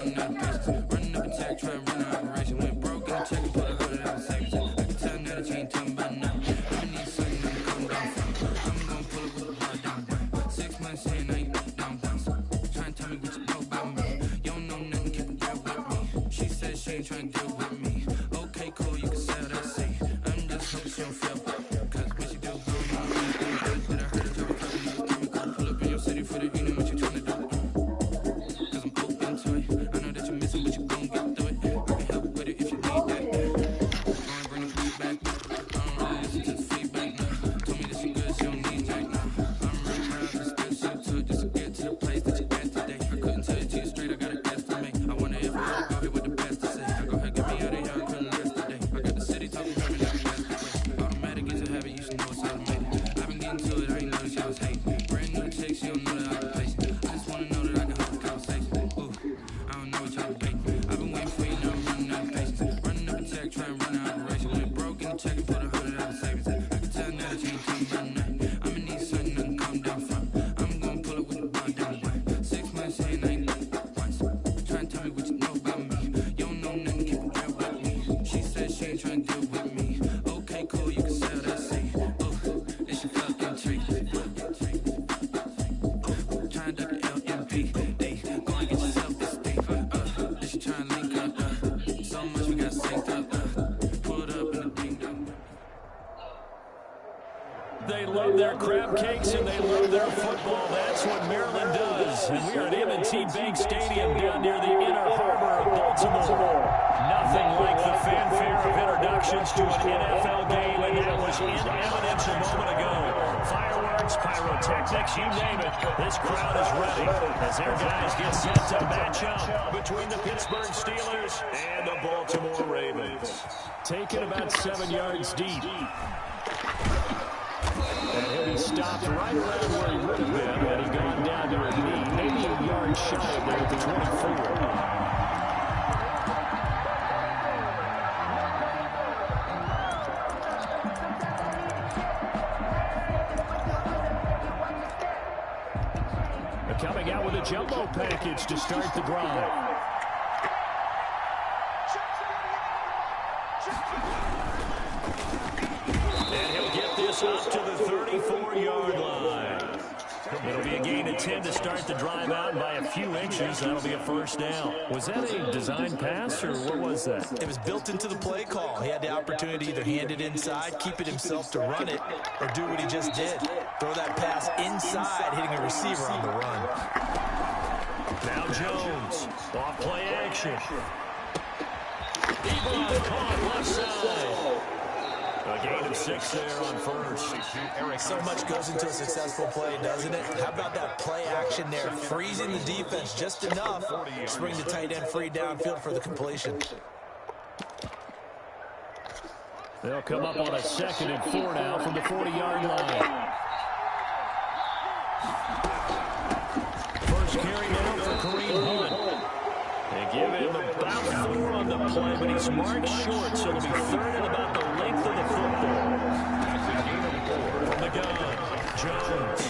Running up attack, try and run an operation. Went broke in the check and put a hundred out of savings. I can tell now that you ain't talking about nothing. I'ma need something to come down from. I'm gonna pull up with the bar down. 6 months in, I ain't down once. Try and tell me what you know about me. You don't know nothing, keep it real with me. She said she ain't trying to deal with me. Okay, cool, you can sell that seat. I'm just hoping she don't feel bad. Cause when she do, that I heard that you were talking to the chemical. Pull up in your city for the evening, what you trying to do? Cause I'm open to it. I know that you're missing, but you gon' get through it. I can help with it if you need that. Gonna bring the beat back. I don't really listen to the feedback now. Told me that she good, she don't need Jack now. I'm real proud, just still shoot to it, just to get to the place that you at today. I couldn't tell it to you straight, I got a guess to make. I wonder if I gotta go here with the best to say. I go ahead, get me out of here, I couldn't rest today. I got the city talking about me like a best. Automatic is a habit, you should know it's automated. I've been getting to it, I ain't noticed y'all was hating. Brand new chick, she don't know that I can place it. I just wanna know that I can hold the conversation. Ooh, I don't know what y'all debating. I've been waiting for you, now I'm running out of patience. Running up a check, try and run an operation. Went broke in the check and put a hundred out of savings. I can tell now that you ain't talking about nothing. I'ma need something I can calm down from. I'm gonna pull up with the bar down. 6 months in, I ain't once. Try and tell me what you know about me. You don't know nothing, keep it real with me. She said she ain't trying to deal with me. Okay, cool, you can sell that seat. Ooh, it's your fucking treat. Try and duck the LMP. Hey, go and get yourself this thing. This you try and link up. So much we got synced up. Pull it up in the ding dong. They love their crab cakes and they love their football. That's what Maryland does. And we are at M&T Bank Stadium down near the inner harbor of Baltimore. Nothing like the fanfare of introductions to an NFL game, and that was in evidence a moment ago. Fireworks, pyrotechnics, you name it. This crowd is ready as their guys get set to match up between the Pittsburgh Steelers and the Baltimore Ravens. Taken about 7 yards deep. And he'll be stopped right around where he would have been had he gone down to his knee. Maybe a yard shy of there at the 24. Coming out with a jumbo package to start the drive. And he'll get this up to the 34-yard line. It'll be a gain of 10 to start the drive out by a few inches. That'll be a first down. Was that a design pass, or what was that? It was built into the play call. He had the opportunity to either hand it inside, keep it himself to run it, or do what he just did. Throw that pass inside, hitting a receiver on the run. Now Jones, off play action. Ebron caught left side. A gain of 6 there on first. Eric, so much goes into a successful play, doesn't it? How about that play action there? Freezing the defense just enough to bring the tight end free downfield for the completion. They'll come up on a 2nd and 4 now from the 40-yard line. First carry now for Kareem Hunt. They give him about 4 on the play, but he's marked short, so it'll be 3rd and about the length of the football. From the gun, Jones.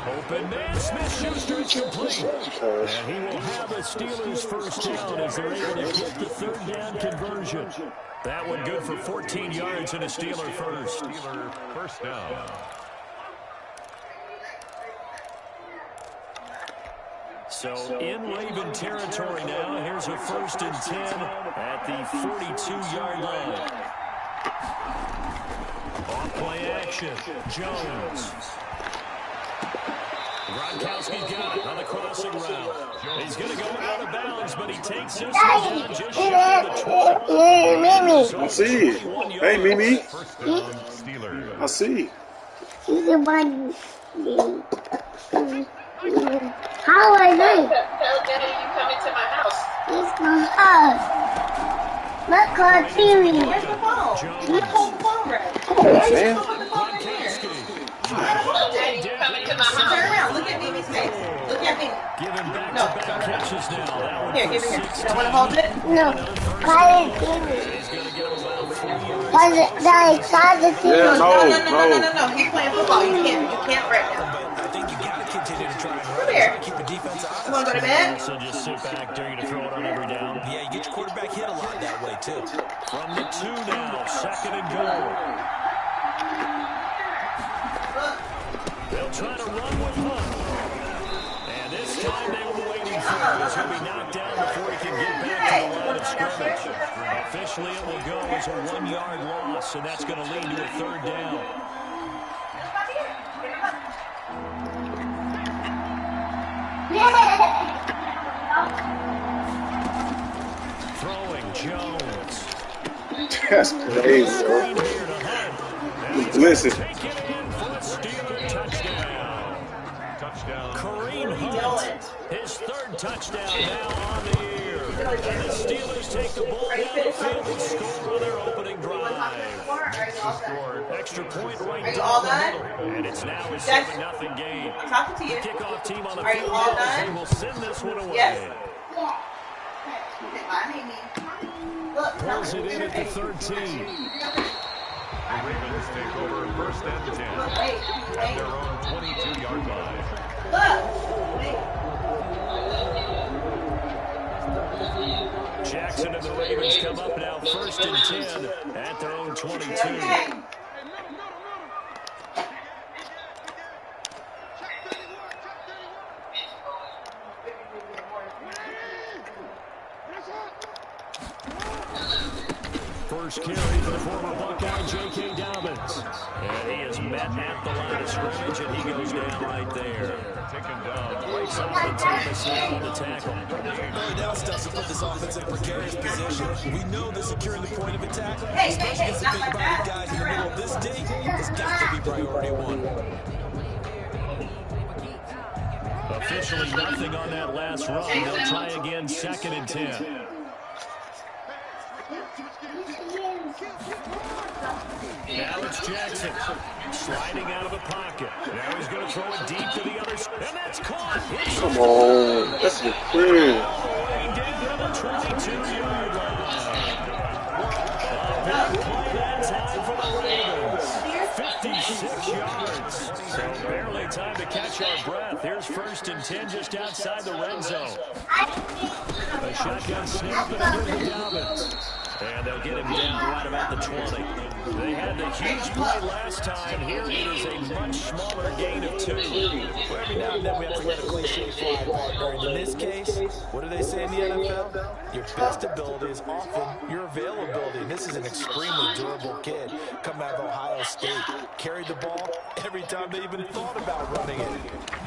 Open man, Smith-Schuster is complete. And he will have a Steelers first down as they're able to get the 3rd down conversion. That one good for 14 yards and a Steeler first. Steeler first down. So in Raven territory now. Here's a 1st and 10 at the 42-yard line. Off play action. Jones. Gronkowski's got it on the crossing route. He's going to go out of bounds, but he takes this one down just shy of the 20. I see. Hey, Mimi. I see. How are you? Tell Daddy you coming to my house. It's my house. Look on TV. Where's the phone? You hold the phone right. Come on, man. Daddy, you coming to my house. Turn around. Look at Mimi's face. Look at Mimi. Give him back-to-back catches now. That one Here, give it here. You don't want to hold it? No. Call it TV. Was it that excited to Yeah, No. He's playing football. You can't right now. But I think you got to continue to try and run it. here. Keep the defense honest. You want to go to bed? Also just sit back, dare you to throw it on every down. Yeah, you get your quarterback hit a lot that way, too. From the 2 now, 2nd and goal. They'll try to run with Hunt. And this time they were waiting for him as he'll be knocked down before he can get back to the line of scrimmage. Officially, it will go as a 1-yard loss, and that's going to lead to a 3rd down. Throwing Jones. That's crazy, bro. Listen. Take it in for a Steeler touchdown. Kareem Hunt, his 3rd touchdown now on the year. And the Steelers take the ball down the field and score on their opening drive. Extra point right down the middle. And it's now a 7-0 game. I'm talking to you. The kickoff team on the Are you field all now done? they will send this one away. Yes. Pulls it in at the 13. The Ravens take over 1st and 10 at their own 22-yard line. Jackson and the Ravens come up now 1st and 10 at their own 22. First carry for the former Buckeye, J.K. Dobbins. And he is met at the line of scrimmage, and he goes down right there. Taken down. Solomon Thomas now on the tackle. Really now stuff to put this offense in a precarious position. We know that securing the point of attack, Hey, especially against the not big like body that. guys in the middle of this D, has got to be priority 1. Officially nothing on that last run. They'll try again 2nd and 10. Now it's Jackson sliding out of the pocket. Now he's going to throw it deep to the other side. And that's caught. Come on. That's your friend. All the way down to the 22-yard line. A big play that time for the Ravens. 56 yards. So barely time to catch our breath. Here's 1st and 10 just outside the red zone. A shotgun snap and a move to Dobbins. And they'll get him down right about the 20. They had the huge play last time. Here it is a much smaller gain of 2. Well, every now and then we have to let a cliche fly, partner. And in this case, what do they say in the NFL? Your best ability is often your availability. And this is an extremely durable kid coming out of Ohio State. Carried the ball every time they even thought about running it.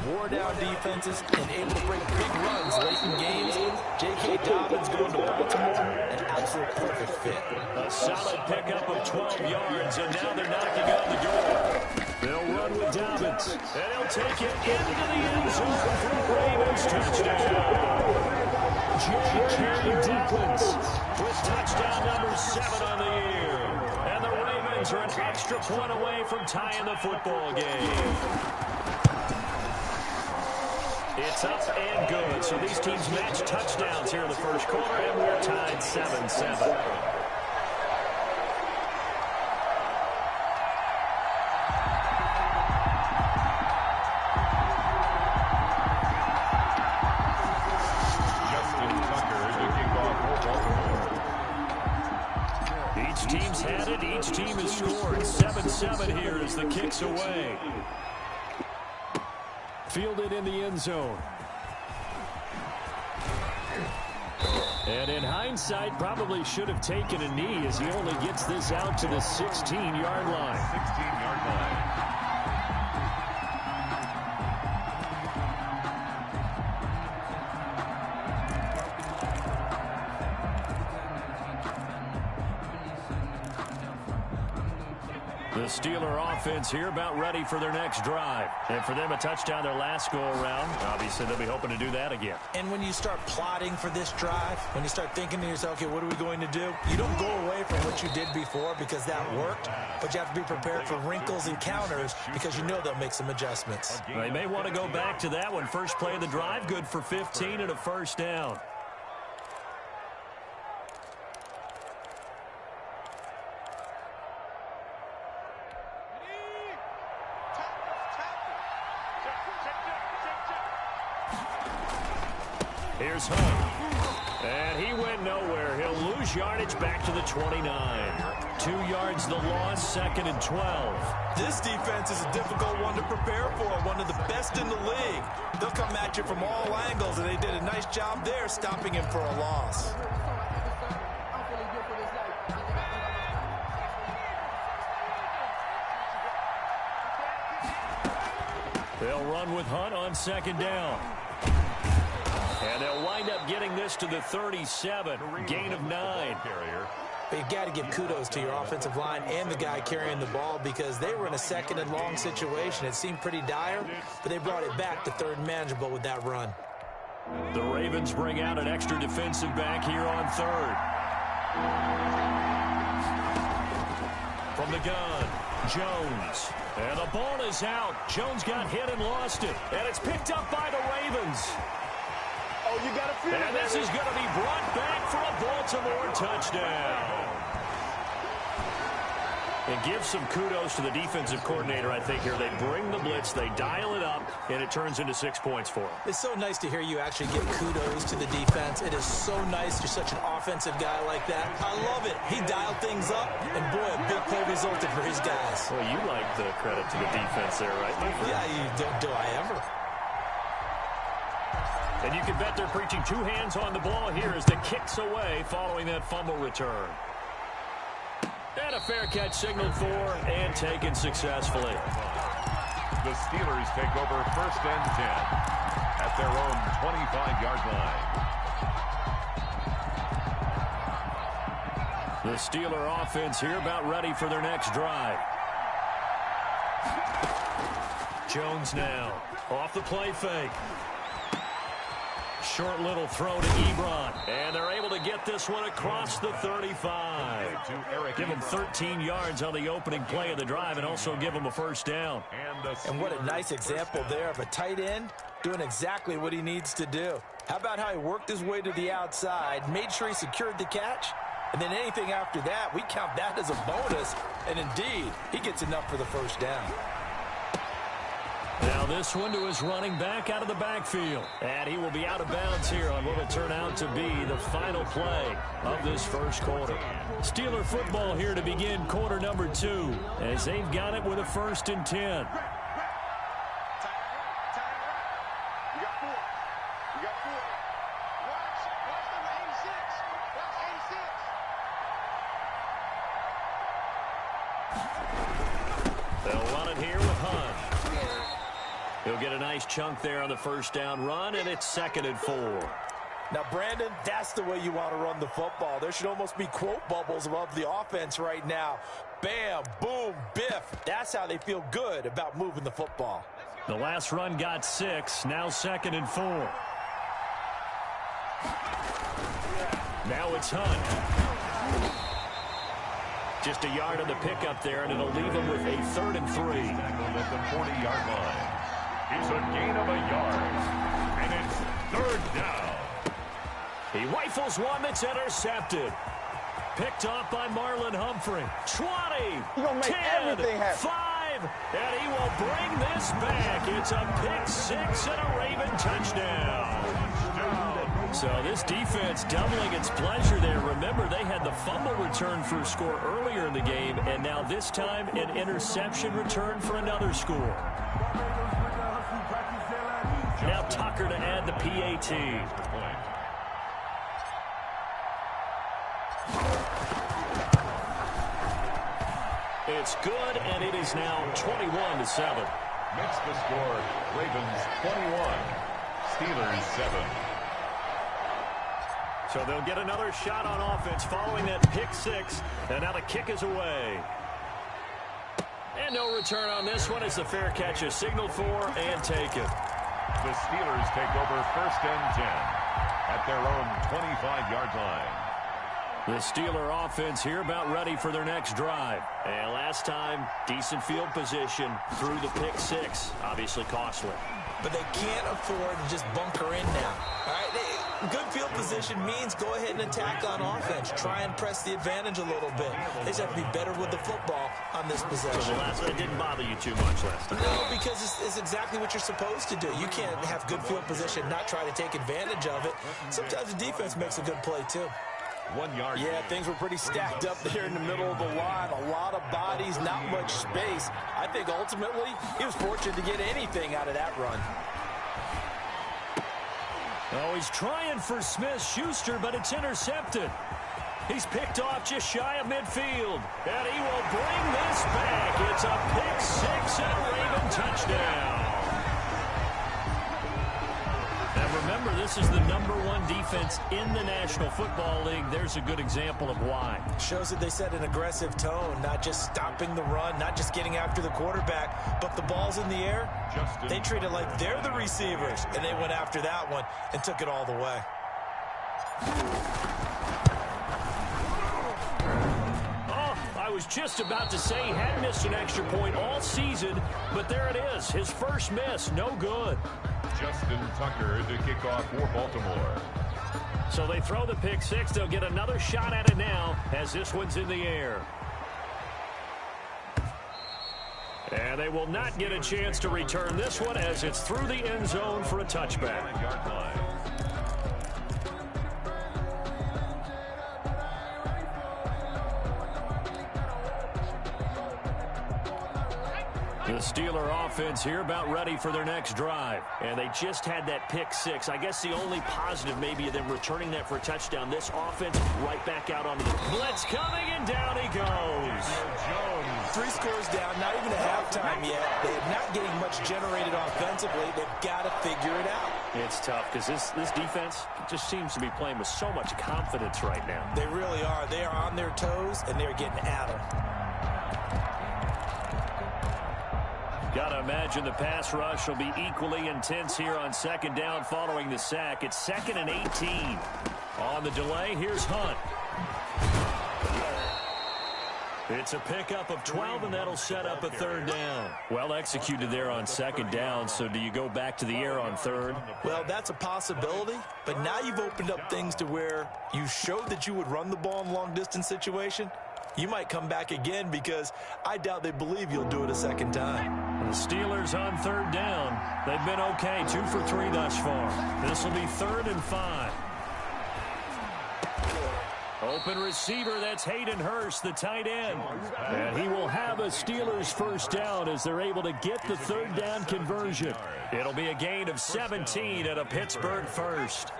Wore down defenses and able to break big runs late in games. J.K. Dobbins going to Baltimore, an absolute perfect fit. A solid pickup of 12 yards, and now they're knocking on the door. They'll run with Dobbins, and he'll take it into the end zone for a Ravens touchdown. J.K. Dobbins with touchdown number 7 on the year. And the Ravens are an extra point away from tying the football game. It's up and good. So these teams match touchdowns here in the first quarter, and we're tied 7-7. Each team's had it. Each team has scored. 7-7 here as the kick's away. Fielded in the end zone. And in hindsight, probably should have taken a knee as he only gets this out to the 16-yard line. 16-yard line. The Steeler offense here about ready for their next drive. And for them, a touchdown their last go-around. Obviously, they'll be hoping to do that again. And when you start plotting for this drive, when you start thinking to yourself, okay, what are we going to do? You don't go away from what you did before because that worked, but you have to be prepared for wrinkles and counters because you know they'll make some adjustments. They may want to go back to that one. First play of the drive, good for 15 and a first down. Here's Hunt. And he went nowhere. He'll lose yardage back to the 29. 2 yards the loss, 2nd and 12. This defense is a difficult one to prepare for, one of the best in the league. They'll come at you from all angles, and they did a nice job there stopping him for a loss. They'll run with Hunt on 2nd down. And they'll wind up getting this to the 37, gain of 9. But you've got to give kudos to your offensive line and the guy carrying the ball because they were in a 2nd and long situation. It seemed pretty dire, but they brought it back to 3rd and manageable with that run. The Ravens bring out an extra defensive back here on 3rd. From the gun, Jones. And the ball is out. Jones got hit and lost it. And it's picked up by the Ravens. Oh, you got to feel it. And this is going to be brought back for a Baltimore touchdown. And give some kudos to the defensive coordinator, I think, here. They bring the blitz, they dial it up, and it turns into 6 points for them. It's so nice to hear you actually give kudos to the defense. It is so nice you're such an offensive guy like that. I love it. He dialed things up, and boy, a big play resulted for his guys. Well, you like the credit to the defense there, right? Yeah, you do I ever. And you can bet they're preaching 2 hands on the ball here as the kick's away following that fumble return. And a fair catch signaled for and taken successfully. The Steelers take over 1st and 10 at their own 25-yard line. The Steeler offense here about ready for their next drive. Jones now off the play fake. Short little throw to Ebron. And they're able to get this one across the 35. Give them 13 yards on the opening play of the drive and also give them a 1st down. And what a nice example there of a tight end doing exactly what he needs to do. How about how he worked his way to the outside, made sure he secured the catch, and then anything after that, we count that as a bonus. And indeed, he gets enough for the 1st down. Now this one to his running back out of the backfield. And he will be out of bounds here on what will turn out to be the final play of this 1st quarter. Steeler football here to begin quarter number 2 as they've got it with a 1st and 10. They'll run it here with Hunt. He'll get a nice chunk there on the 1st down run, and it's 2nd and 4. Now, Brandon, that's the way you want to run the football. There should almost be quote bubbles above the offense right now. Bam, boom, biff. That's how they feel good about moving the football. The last run got 6, now 2nd and 4. Now it's Hunt. Just a yard on the pickup there, and it'll leave him with a 3rd and 3. At the 40-yard line. It's a gain of a yard. And it's 3rd down. He rifles one that's intercepted. Picked off by Marlon Humphrey. 20, He gonna make 10, everything happen. 5, and he will bring this back. It's a pick 6 and a Raven touchdown. So this defense doubling its pleasure there. Remember, they had the fumble return for a score earlier in the game, and now this time an interception return for another score. Now Tucker to add the PAT. It's good, and it is now 21-7. Makes the score Ravens 21, Steelers 7. So they'll get another shot on offense following that pick 6, and now the kick is away. And no return on this one as the fair catch is signaled for and taken. The Steelers take over 1st and 10 at their own 25-yard line. The Steeler offense here about ready for their next drive. And last time, decent field position through the pick 6. Obviously costly. But they can't afford to just bunker in now. All right, Good field position means go ahead and attack on offense. Try and press the advantage a little bit. They just have to be better with the football on this possession. So the last one didn't bother you too much last time? No, because it's exactly what you're supposed to do. You can't have good field position, not try to take advantage of it. Sometimes the defense makes a good play, too. 1 yard. Yeah, things were pretty stacked up there in the middle of the line. A lot of bodies, not much space. I think ultimately he was fortunate to get anything out of that run. Oh, he's trying for Smith-Schuster, but it's intercepted. He's picked off just shy of midfield. And he will bring this back. It's a pick six and a Raven touchdown. And remember, this is the #1 defense in the National Football League. There's a good example of why. Shows that they set an aggressive tone, not just stopping the run, not just getting after the quarterback, but the ball's in the air. They treat it like they're the receivers, and they went after that one and took it all the way. Oh, I was just about to say he had missed an extra point all season, but there it is. His first miss, no good. Justin Tucker to kick off for Baltimore. So they throw the pick six. They'll get another shot at it now as this one's in the air. And they will not get a chance to return this one as it's through the end zone for a touchback. The Steeler offense here about ready for their next drive. And they just had that pick six. I guess the only positive maybe of them returning that for a touchdown. This offense right back out onto the blitz coming, and down he goes. 3 scores down, not even a halftime yet. They're not getting much generated offensively. They've got to figure it out. It's tough because this defense just seems to be playing with so much confidence right now. They really are. They are on their toes, and they're getting at them. Got to imagine the pass rush will be equally intense here on second down following the sack. It's 2nd and 18. On the delay, here's Hunt. It's a pickup of 12, and that'll set up a 3rd down. Well executed there on 2nd down, so do you go back to the air on 3rd? Well, that's a possibility, but now you've opened up things to where you showed that you would run the ball in long-distance situation. You might come back again because I doubt they believe you'll do it a 2nd time. The Steelers on 3rd down. They've been okay, 2 for 3 thus far. This will be 3rd and 5. Open receiver, that's Hayden Hurst, the tight end. And he will have a Steelers 1st down as they're able to get the 3rd down conversion. It'll be a gain of 17 and a Pittsburgh 1st.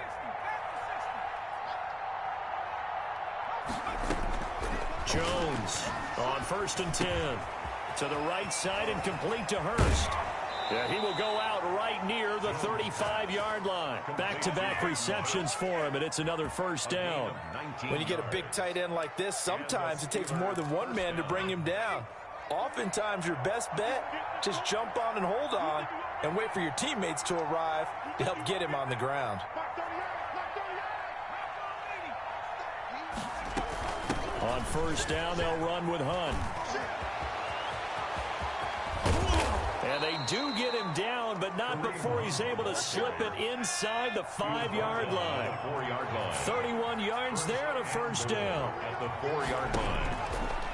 Jones on 1st and 10. To the right side and complete to Hurst. And he will go out right near the 35-yard line. Back-to-back receptions for him, and it's another 1st down. When you get a big tight end like this, sometimes it takes more than one man to bring him down. Oftentimes, your best bet, just jump on and hold on and wait for your teammates to arrive to help get him on the ground. On 1st down, they'll run with Hunt. And they do get him down, but not before he's able to slip it inside the 5-yard line. 31 yards there and a 1st down. At the 4-yard line.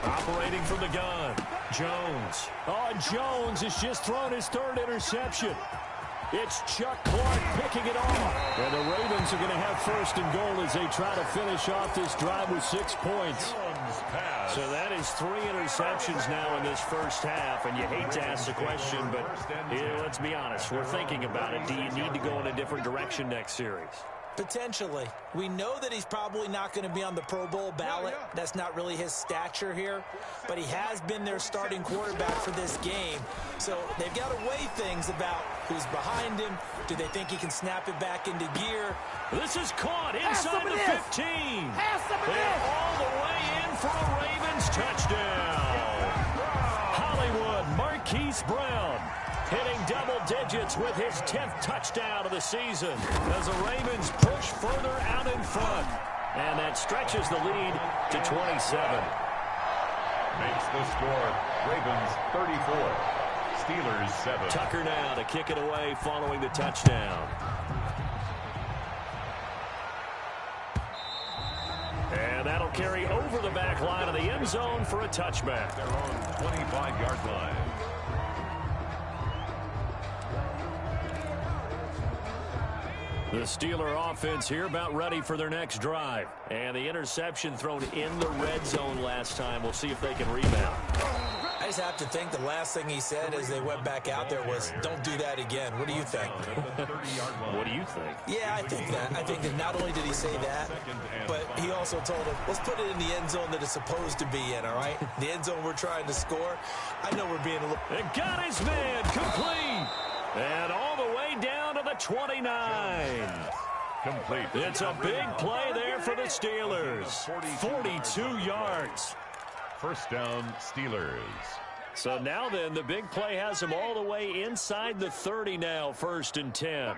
Operating from the gun, Jones. Oh, Jones has just thrown his 3rd interception. It's Chuck Clark picking it off. And the Ravens are going to have 1st and goal as they try to finish off this drive with 6 points. So that is 3 interceptions now in this 1st half, and you hate to ask the question, but let's be honest, we're thinking about it. Do you need to go in a different direction next series? Potentially. We know that he's probably not going to be on the Pro Bowl ballot. That's not really his stature here. But he has been their starting quarterback for this game. So they've got to weigh things about who's behind him. Do they think he can snap it back into gear? This is caught inside the 15. And all the way in for a Ravens touchdown. Hollywood Marquise Brown hitting double digits with his 10th touchdown of the season as the Ravens push further out in front. And that stretches the lead to 27. Makes the score Ravens 34, Steelers 7. Tucker now to kick it away following the touchdown. That'll carry over the back line of the end zone for a touchback. Their own 25-yard line. The Steeler offense here about ready for their next drive. And the interception thrown in the red zone last time. We'll see if they can rebound. I just have to think the last thing he said as they went back out there was, don't do that again. What do you think? What do you think? Yeah, I think that. I think that not only did he say that, but he also told him, let's put it in the end zone that it's supposed to be in, all right? The end zone we're trying to score. I know we're being a little... It got his man complete. And all the way down to the 29. Complete. It's a big play there for the Steelers. 42 yards. First down, Steelers. So now then, the big play has them all the way inside the 30 now, 1st and 10.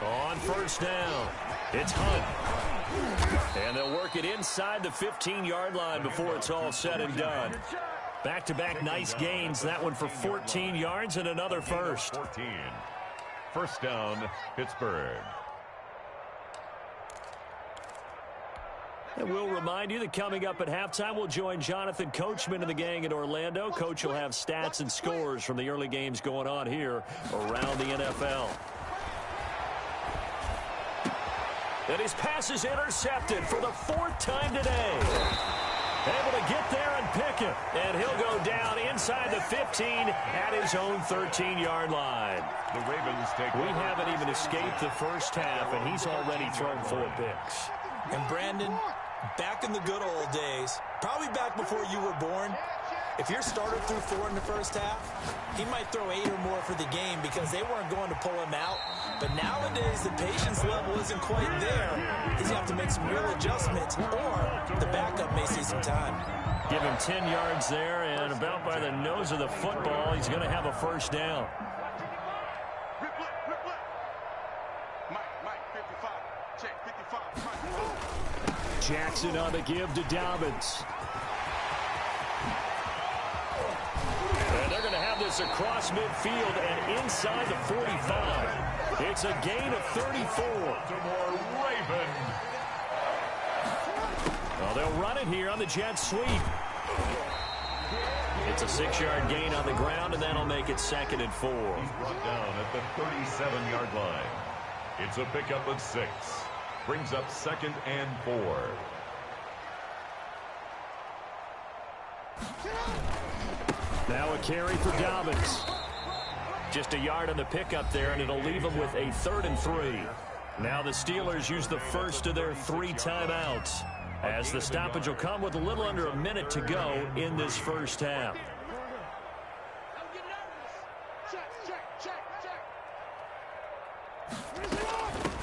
On first down, it's Hunt. And they'll work it inside the 15-yard line before it's all said and done. Back-to-back nice gains. That one for 14 yards and another first. 14. First down, Pittsburgh. And we'll remind you that coming up at halftime, we'll join Jonathan Coachman and the gang in Orlando. Coach will have stats and scores from the early games going on here around the NFL. And his pass is intercepted for the 4th time today. Able to get there and pick it. And he'll go down inside the 15 at his own 13-yard line. The Ravens take We haven't even escaped the first half, and he's already thrown 4 picks. And Brandon, back in the good old days, probably back before you were born, if your starter threw 4 in the first half, he might throw 8 or more for the game because they weren't going to pull him out. But nowadays, the patience level isn't quite there. He's going to have to make some real adjustments, or the backup may see some time. Give him 10 yards there, and about by the nose of the football, he's going to have a first down. Jackson on the give to Dobbins. And they're going to have this across midfield and inside the 45. It's a gain of 34. Baltimore Ravens. Well, they'll run it here on the jet sweep. It's a 6-yard gain on the ground, and that'll make it 2nd and 4. He's brought down at the 37-yard line. It's a pickup of 6. Brings up 2nd and 4. Now a carry for Dobbins. Just a yard on the pickup there, and it'll leave them with a 3rd and 3. Now the Steelers use the first of their 3 timeouts, as the stoppage will come with a little under a minute to go in this first half.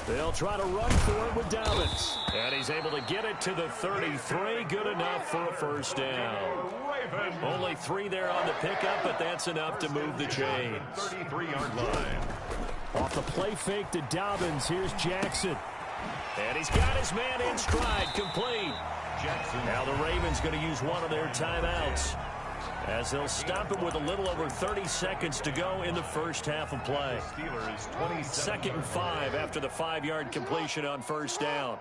They'll try to run for it with Dobbins. And he's able to get it to the 33. Good enough for a first down. Only 3 there on the pickup, but that's enough to move the chains. 33-yard line. Off the play fake to Dobbins, here's Jackson. And he's got his man in stride, complete. Jackson. Now the Ravens going to use one of their timeouts, as they'll stop him with a little over 30 seconds to go in the first half of play. Steelers 27. 2nd and 5 after the 5-yard completion on first down.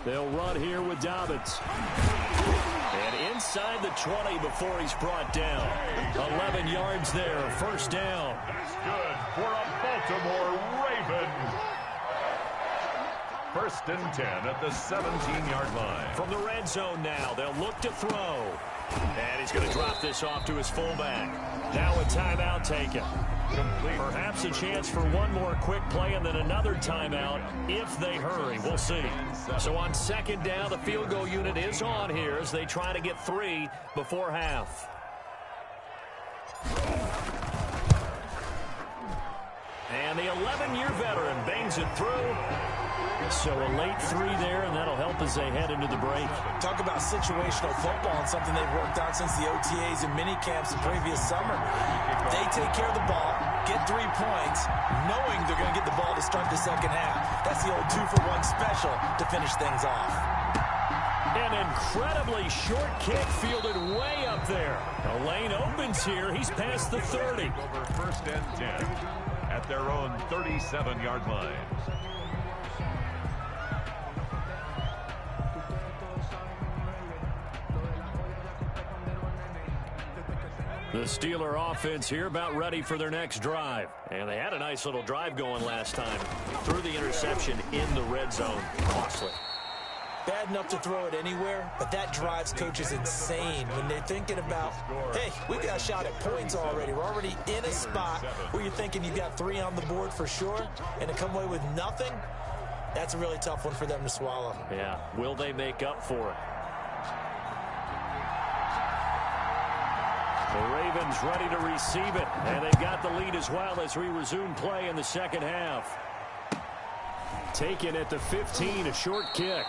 They'll run here with Dobbins. And inside the 20 before he's brought down. 11 yards there, first down. That's good for a Baltimore Ravens. 1st and 10 at the 17-yard line. From the red zone now, they'll look to throw. And he's going to drop this off to his fullback. Now a timeout taken. Complete. Perhaps a chance for one more quick play and then another timeout if they hurry. We'll see. So on 2nd down, the field goal unit is on here as they try to get 3 before half. And the 11-year veteran bangs it through. So a late 3 there, and that'll help as they head into the break. Talk about situational football and something they've worked on since the OTAs and mini camps the previous summer. They take care of the ball, get 3 points, knowing they're going to get the ball to start the second half. That's the old 2-for-1 special to finish things off. An incredibly short kick fielded way up there. The lane opens here. He's past the 30. Over first and 10 at their own 37-yard line. The Steeler offense here about ready for their next drive. And they had a nice little drive going last time. Threw the interception in the red zone. Costly. Bad enough to throw it anywhere, but that drives coaches insane when they're thinking about, hey, we got a shot at points already. We're already in a spot where you're thinking you got 3 on the board for sure, and to come away with nothing, that's a really tough one for them to swallow. Yeah, will they make up for it? The Ravens ready to receive it, and they've got the lead as well as we resume play in the second half. Taken at the 15, a short kick.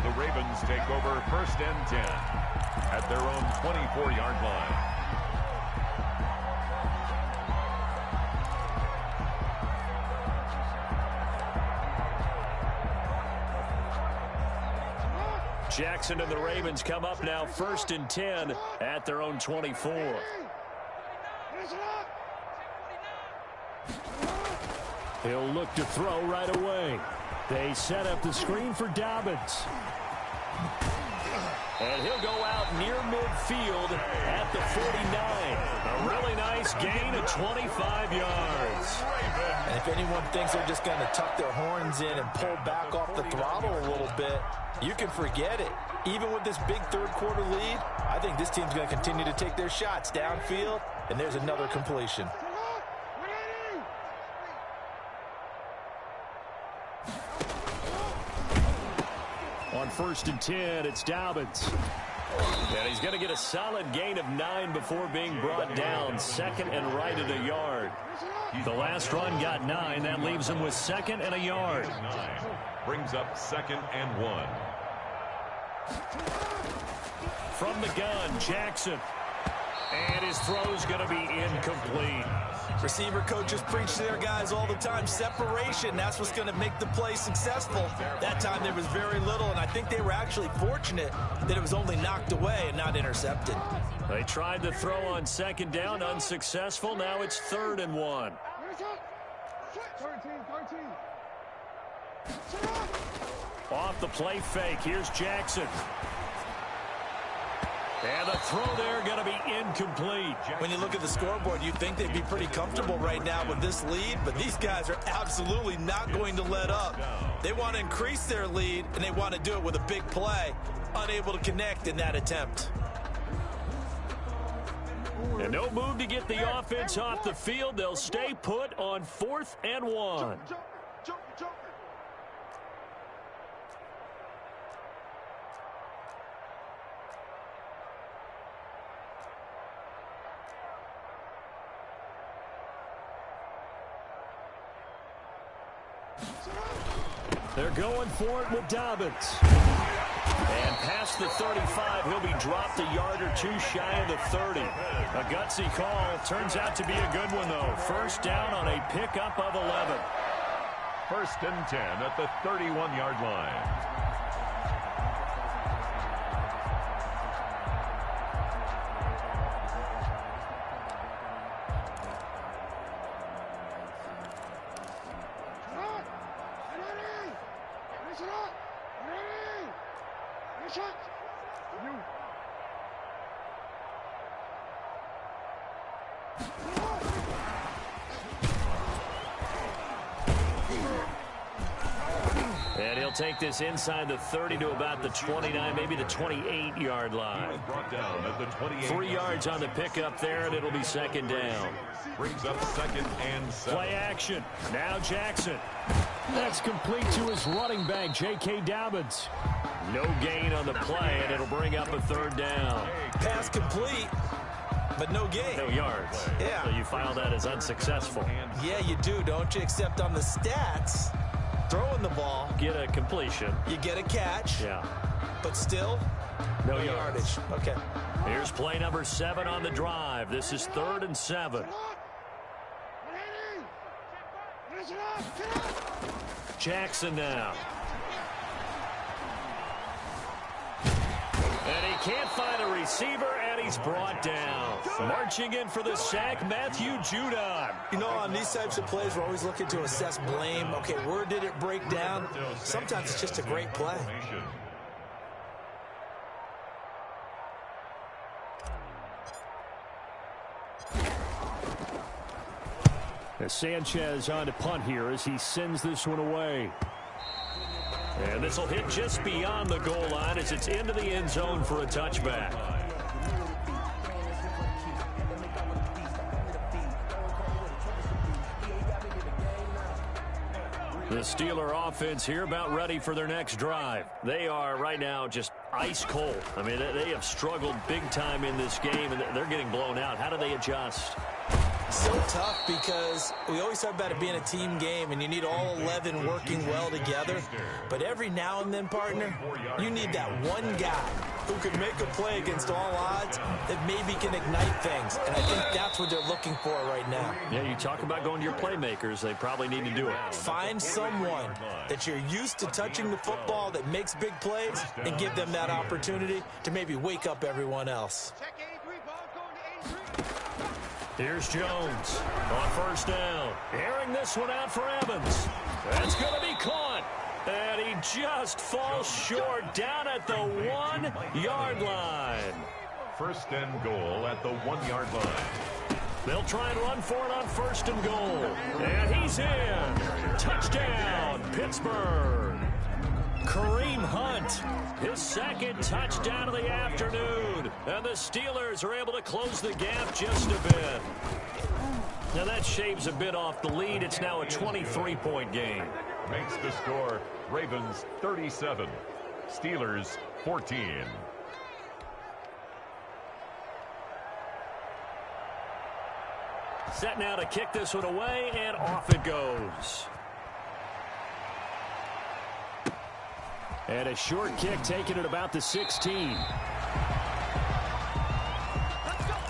The Ravens take over first and 10 at their own 24-yard line. Jackson and the Ravens come up now first and 10 at their own 24. He'll look to throw right away. They set up the screen for Dobbins. And he'll go out near midfield at the 49. A really nice gain of 25 yards. And if anyone thinks they're just going to tuck their horns in and pull back off the throttle a little bit, you can forget it. Even with this big third-quarter lead, I think this team's going to continue to take their shots downfield, and there's another completion. On first and 10, it's Dobbins. And he's going to get a solid gain of 9 before being brought down. Second and right at a yard. The last run got 9. That leaves him with second and a yard. 9 brings up second and 1. From the gun, Jackson. And his throw's going to be incomplete. Receiver coaches preach to their guys all the time. Separation, that's what's going to make the play successful. That time there was very little, and I think they were actually fortunate that it was only knocked away and not intercepted. They tried to throw on second down, unsuccessful. Now it's third and 1. Off the play fake, here's Jackson. And the throw there going to be incomplete. When you look at the scoreboard, you'd think they'd be pretty comfortable right now with this lead, but these guys are absolutely not going to let up. They want to increase their lead, and they want to do it with a big play. Unable to connect in that attempt. And no move to get the offense off the field. They'll stay put on 4th and 1. They're going for it with Dobbins. And past the 35, he'll be dropped a yard or two shy of the 30. A gutsy call. Turns out to be a good one, though. First down on a pickup of 11. First and 10 at the 31-yard line. And he'll take this inside the 30 to about the 29, maybe the 28-yard line. Brought down at the 28. 3 yards on the pickup there, and it'll be second down. Brings up second and 7. Play action. Now Jackson. That's complete to his running back, J.K. Dobbins. No gain on the play, and it'll bring up a third down. Pass complete, but no gain. No yards. Yeah. So you file that as unsuccessful. Yeah, you do, don't you? Except on the stats, throwing the ball, Get a completion. you get a catch, Yeah. but still, No yardage. Okay. Here's play number 7 on the drive. This is 3rd and 7. Jackson now. And he can't find a receiver, and he's brought down. Marching in for the sack, Matthew Judon. You know, on these types of plays, we're always looking to assess blame. Okay, where did it break down? Sometimes it's just a great play. As Sanchez on to punt here as he sends this one away. And this will hit just beyond the goal line as it's into the end zone for a touchback. The Steeler offense here about ready for their next drive. They are right now just ice cold. I mean, they have struggled big time in this game, and they're getting blown out. How do they adjust? So tough because we always talk about it being a team game and you need all 11 working well together. But every now and then, partner, you need that one guy who can make a play against all odds that maybe can ignite things. And I think that's what they're looking for right now. Yeah, you talk about going to your playmakers. They probably need to do it. Find someone that you're used to touching the football that makes big plays and give them that opportunity to maybe wake up everyone else. Here's Jones on first down. Airing this one out for Evans. That's going to be caught. And he just falls short down at the 1-yard line. First and goal at the 1-yard line. They'll try and run for it on first and goal. And he's in. Touchdown, Pittsburgh. Kareem Hunt, his second touchdown of the afternoon. And the Steelers are able to close the gap just a bit. Now that shaves a bit off the lead. It's now a 23-point game. Makes the score Ravens 37, Steelers 14. Set now to kick this one away, and off it goes. And a short kick taken at about the 16.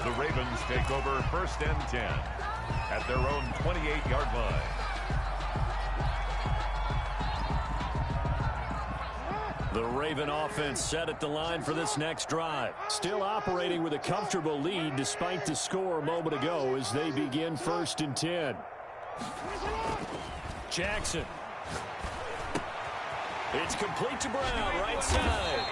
The Ravens take over first and 10 at their own 28-yard line. The Raven offense set at the line for this next drive. Still operating with a comfortable lead despite the score a moment ago as they begin first and 10. Jackson. It's complete to Brown, right side.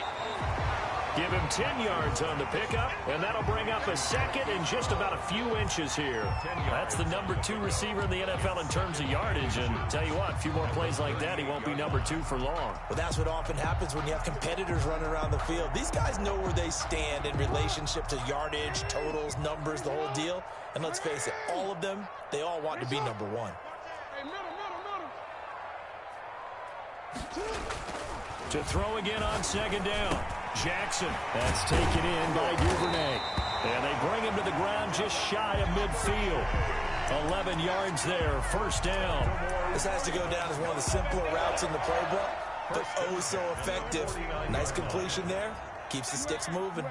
Give him 10 yards on the pickup, and that'll bring up a second in just about a few inches here. That's the number 2 receiver in the NFL in terms of yardage, and tell you what, a few more plays like that, he won't be number 2 for long. Well, that's what often happens when you have competitors running around the field. These guys know where they stand in relationship to yardage, totals, numbers, the whole deal. And let's face it, all of them, they all want to be number 1. To throw again on second down. Jackson. That's taken in by Duvernay. And they bring him to the ground just shy of midfield. 11 yards there, first down. This has to go down as one of the simpler routes in the playbook, but oh so effective. Nice completion there. Keeps the sticks moving.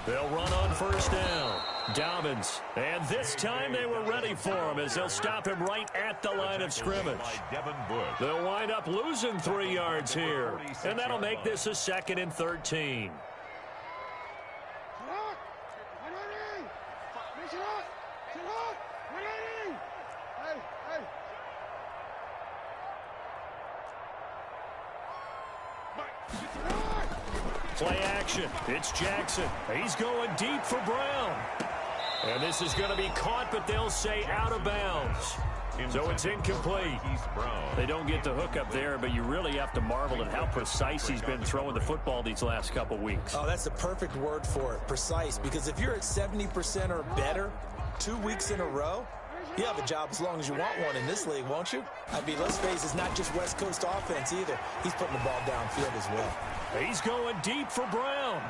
They'll run on first down. Dobbins. And this time they were ready for him as they'll stop him right at the line of scrimmage. They'll wind up losing 3 yards here. And that'll make this a second and 13. Play action. It's Jackson. He's going deep for Brown. And this is going to be caught, but they'll say out of bounds. So it's incomplete. They don't get the hook up there, but you really have to marvel at how precise he's been throwing the football these last couple weeks. Oh, that's the perfect word for it, precise. Because if you're at 70% or better 2 weeks in a row, you have a job as long as you want one in this league, won't you? I mean, let's face it, it's not just West Coast offense either. He's putting the ball downfield as well. He's going deep for Brown.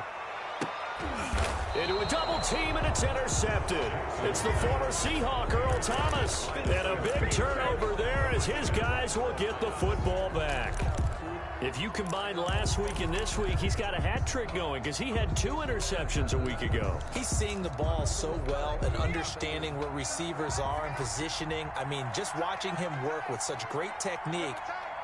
Into a double team, and it's intercepted. It's the former Seahawk, Earl Thomas. And a big turnover there as his guys will get the football back. If you combine last week and this week, he's got a hat trick going because he had 2 interceptions a week ago. He's seeing the ball so well and understanding where receivers are and positioning. I mean, just watching him work with such great technique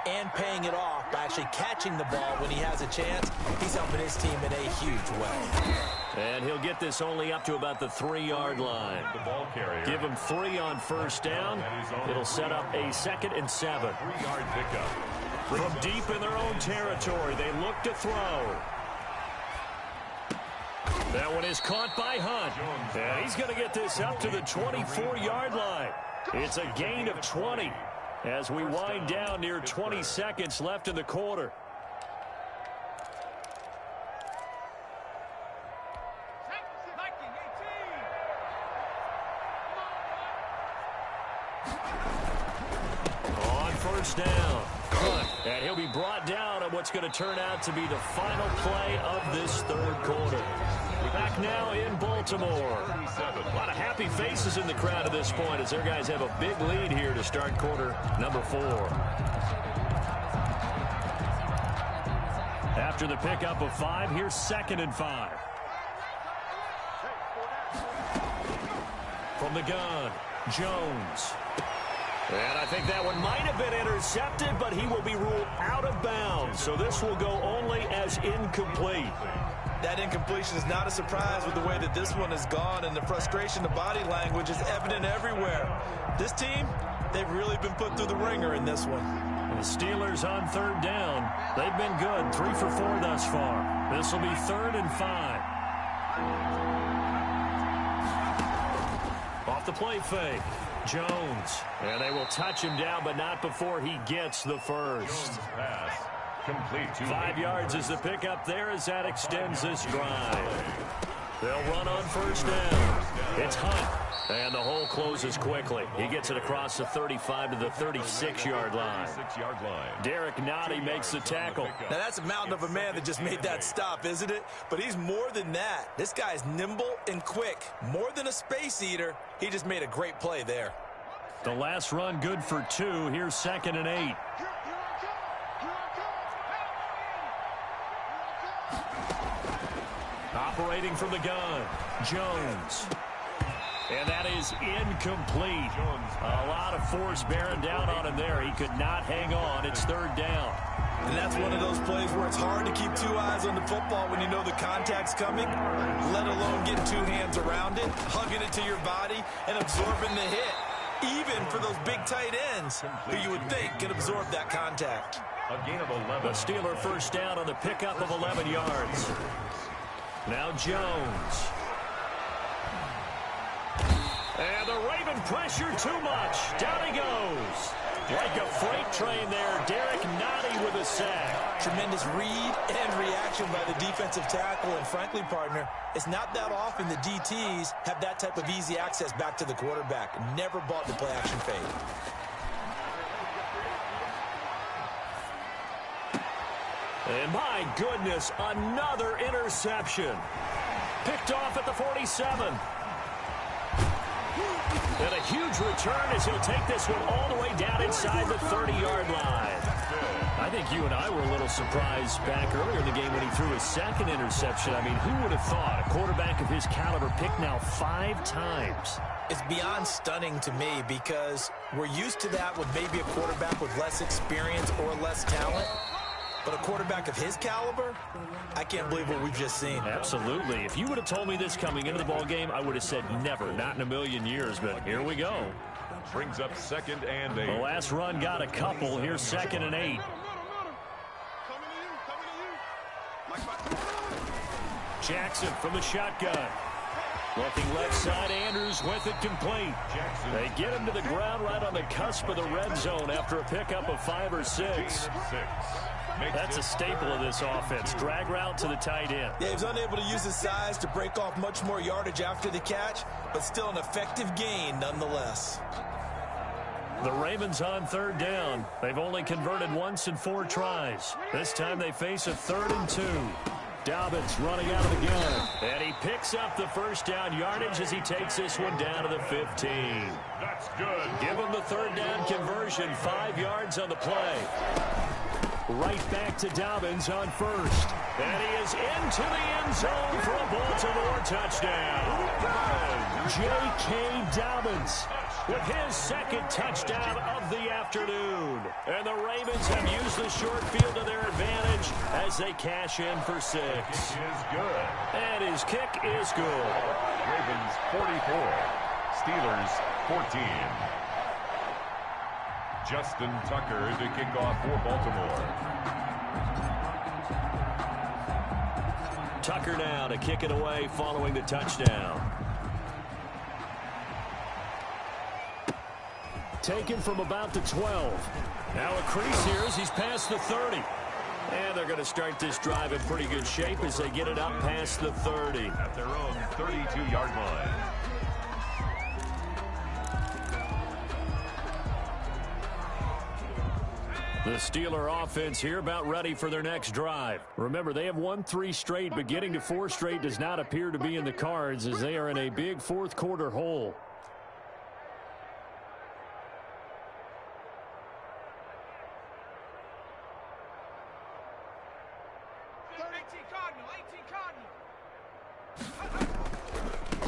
and paying it off by actually catching the ball when he has a chance. He's helping his team in a huge way. And he'll get this only up to about the 3-yard line. The ball carrier. Give him 3 on first down. It'll set up a 2nd and 7. 3-yard pickup. From deep in their own territory, they look to throw. That one is caught by Hunt. And he's going to get this up to the 24-yard line. It's a gain of 20 as we wind down near 20 seconds left in the quarter. On first down, Hunt. And he'll be brought down on what's going to turn out to be the final play of this third quarter. Back now in Baltimore. A lot of happy faces in the crowd at this point as their guys have a big lead here to start quarter number 4. After the pickup of 5, here's 2nd and 5. From the gun, Jones. And I think that one might have been intercepted, but he will be ruled out of bounds. So this will go only as incomplete. That incompletion is not a surprise with the way that this one has gone, and the frustration, the body language is evident everywhere. This team, they've really been put through the ringer in this one. The Steelers on 3rd down. They've been good, 3 for 4 thus far. This will be 3rd and 5. Off the play fake, Jones. And they will touch him down, but not before he gets the first. Pass. Complete to 5 yards is the pickup there as that extends this drive. They'll run on first down. It's Hunt. And the hole closes quickly. He gets it across the 35 to the 36-yard line. 36-yard line. Derek Nottie makes the tackle. Now, that's a mountain of a man that just made that stop, isn't it? But he's more than that. This guy's nimble and quick. More than a space eater. He just made a great play there. The last run good for 2. Here's 2nd and 8. Operating from the gun, Jones. And that is incomplete. A lot of force bearing down on him there. He could not hang on. It's 3rd down. And that's one of those plays where it's hard to keep 2 eyes on the football when you know the contact's coming, let alone getting 2 hands around it, hugging it to your body, and absorbing the hit. Even for those big tight ends who you would think can absorb that contact. A gain of 11. The Steeler first down on the pickup of 11 yards. Now Jones. And the Raven pressure too much. Down he goes. Like a freight train there. Derek Nottie with a sack. Tremendous read and reaction by the defensive tackle. And frankly, partner, it's not that often the DTs have that type of easy access back to the quarterback. Never bought the play action fade. And my goodness, another interception. Picked off at the 47. And a huge return as he'll take this one all the way down inside the 30-yard line. I think you and I were a little surprised back earlier in the game when he threw his 2nd interception. I mean, who would have thought a quarterback of his caliber picked now 5 times? It's beyond stunning to me because we're used to that with maybe a quarterback with less experience or less talent. But a quarterback of his caliber, I can't believe what we've just seen. Absolutely. If you would have told me this coming into the ballgame, I would have said never, not in a million years. But here we go. Brings up 2nd and 8. The last run got a couple. Here's 2nd and 8. Jackson from the shotgun. Looking left side, Andrews with it complete. They get him to the ground right on the cusp of the red zone after a pickup of 5 or 6. That's a staple of this offense. Drag route to the tight end. Yeah, he was unable to use his size to break off much more yardage after the catch, but still an effective gain nonetheless. The Ravens on 3rd down. They've only converted once in 4 tries. This time they face a 3rd and 2. Dobbins running out of the gun. And he picks up the first down yardage as he takes this one down to the 15. That's good. Give him the 3rd down conversion. 5 yards on the play. Right back to Dobbins on first. And he is into the end zone for a Baltimore touchdown. J.K. Dobbins. with his second touchdown of the afternoon. And the Ravens have used the short field to their advantage as they cash in for 6. Kick is good. And his kick is good. Ravens 44, Steelers 14. Justin Tucker to kick off for Baltimore. Tucker now to kick it away following the touchdown. Taken from about the 12. Now a crease here as he's past the 30. And they're going to start this drive in pretty good shape as they get it up past the 30. At their own 32-yard line. The Steeler offense here about ready for their next drive. Remember, they have won 3 straight, but getting to 4 straight does not appear to be in the cards as they are in a big fourth quarter hole.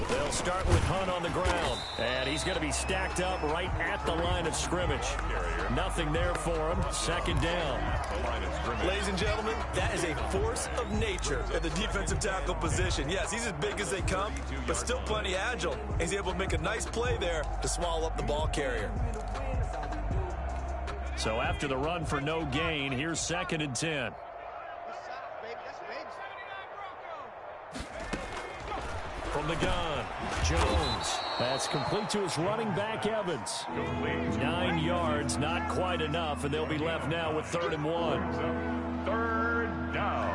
They'll start with Hunt on the ground, and he's going to be stacked up right at the line of scrimmage. Nothing there for him. Second down. Ladies and gentlemen, that is a force of nature at the defensive tackle position. Yes, he's as big as they come, but still plenty agile. He's able to make a nice play there to swallow up the ball carrier. So after the run for no gain, here's 2nd and 10. From the gun, Jones. That's complete to his running back, Evans. 9 yards, not quite enough, and they'll be left now with 3rd and 1. 3rd down.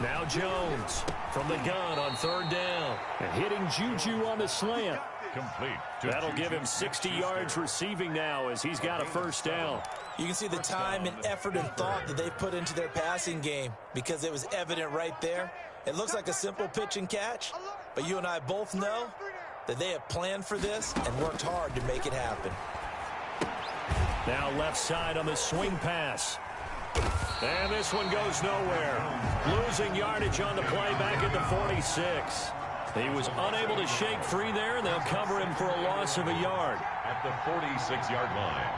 Now Jones from the gun on 3rd down. And hitting Juju on the slant. Complete. That'll give him 60 yards receiving now as he's got a 1st down. You can see the time and effort and thought that they put into their passing game because it was evident right there. It looks like a simple pitch and catch, but you and I both know that they have planned for this and worked hard to make it happen. Now left side on the swing pass. And this one goes nowhere. Losing yardage on the play back at the 46. He was unable to shake free there, and they'll cover him for a loss of a yard. At the 46-yard line.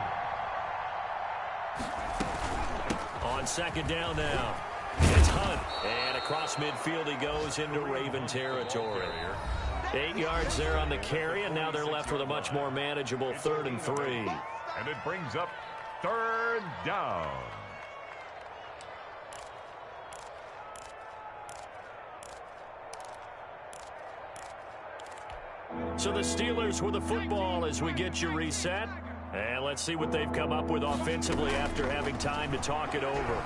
On 2nd down now. It's Hunt. And across midfield he goes into Raven territory. 8 yards there on the carry, and now they're left with a much more manageable 3rd and 3. And it brings up 3rd down. So the Steelers with the football as we get you reset. And let's see what they've come up with offensively after having time to talk it over.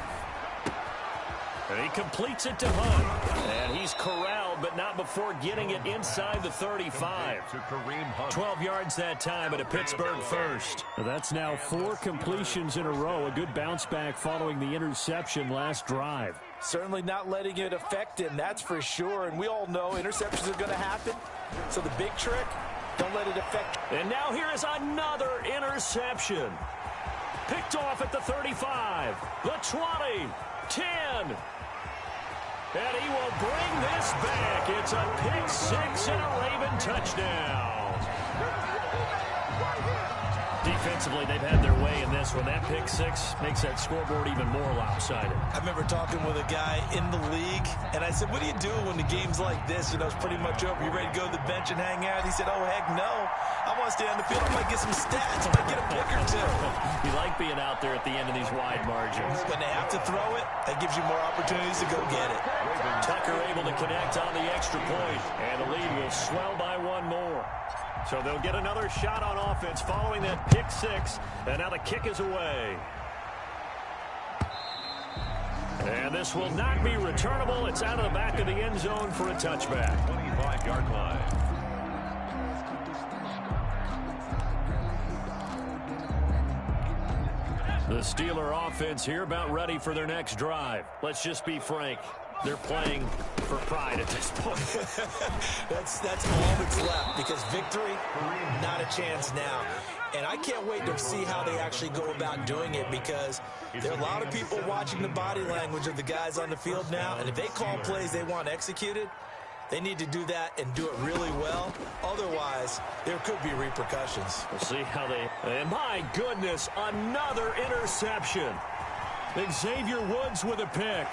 And he completes it to Hunt. And he's corralled, but not before getting it inside the 35. To Kareem Hunt. 12 yards that time at a Pittsburgh first. That's now 4 completions in a row. A good bounce back following the interception last drive. Certainly not letting it affect him, that's for sure. And we all know interceptions are going to happen. So the big trick, don't let it affect. And now here is another interception. Picked off at the 35, the 20, 10. And he will bring this back. It's a pick 6 and a Raven touchdown. Defensively, they've had their way in this one. That pick 6 makes that scoreboard even more lopsided. I remember talking with a guy in the league, and I said, what do you do when the game's like this? You know, it's pretty much over. You ready to go to the bench and hang out? He said, oh, heck no. I want to stay on the field. I might get some stats. I might get a pick or two. You like being out there at the end of these wide margins. When they have to throw it, that gives you more opportunities to go get it. Tucker able to connect on the extra point, and the lead will swell by 1 more. So they'll get another shot on offense following that pick 6, and now the kick is away. And this will not be returnable. It's out of the back of the end zone for a touchback. 25-yard line. The Steeler offense here about ready for their next drive. Let's just be frank. They're playing for pride at this point. That's all that's left because victory, not a chance now. And I can't wait to see how they actually go about doing it, because there are a lot of people watching the body language of the guys on the field now, and if they call plays they want executed, they need to do that and do it really well. Otherwise, there could be repercussions. We'll see how they... And my goodness, another interception. Xavier Woods with a pick.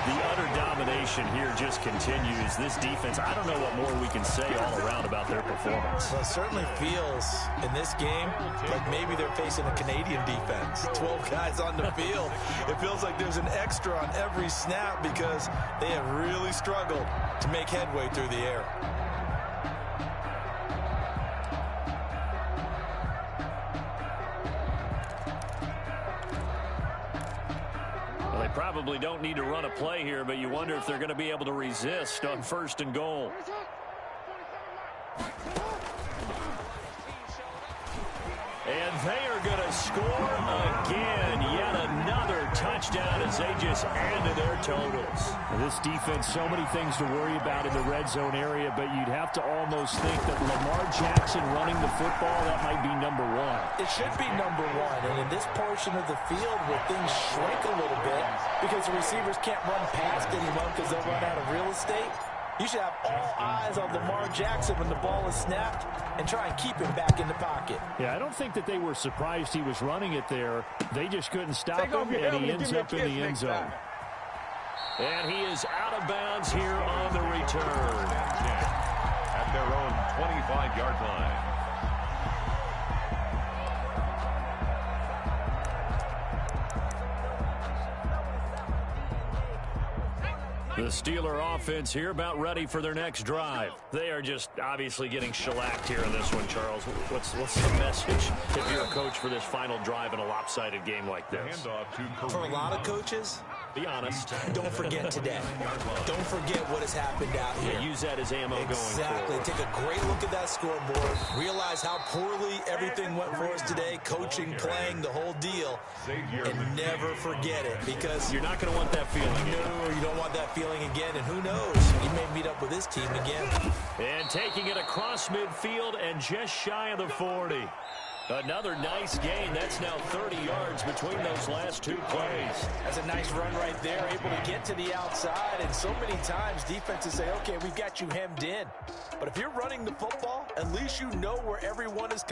The utter domination here just continues. This defense, I don't know what more we can say all around about their performance. Well, it certainly feels in this game like maybe they're facing a Canadian defense. 12 guys on the field. It feels like there's an extra on every snap because they have really struggled to make headway through the air. Well, they probably don't need to run a play here, but you wonder if they're going to be able to resist on 1st and goal. And they are going to score again. Yet another touchdown as they just add to their totals. This defense, so many things to worry about in the red zone area, but you'd have to almost think that Lamar Jackson running the football, that might be number one. It should be number one. And in this portion of the field where things shrink a little bit because the receivers can't run past anyone because they'll run out of real estate, you should have all eyes on Lamar Jackson when the ball is snapped and try and keep him back in the pocket. Yeah, I don't think that they were surprised he was running it there. They just couldn't stop him, and he ends up in the end zone. And he is out of bounds here on the return. At their own 25-yard line. The Steeler offense here about ready for their next drive. They are just obviously getting shellacked here in this one, Charles. What's the message if you're a coach for this final drive in a lopsided game like this? For a lot of coaches, be honest. Don't forget today. Don't forget what has happened out here. Yeah, use that as ammo going forward. Exactly. Take a great look at that scoreboard. Realize how poorly everything went for us today. Coaching, playing, the whole deal. And never forget it, because you're not going to want that feeling. No, you don't want that feeling again. And who knows? He may meet up with his team again. And taking it across midfield and just shy of the 40. Another nice gain. That's now 30 yards between those last two plays. That's a nice run right there, able to get to the outside. And so many times defenses say, okay, we've got you hemmed in. But if you're running the football, at least you know where everyone is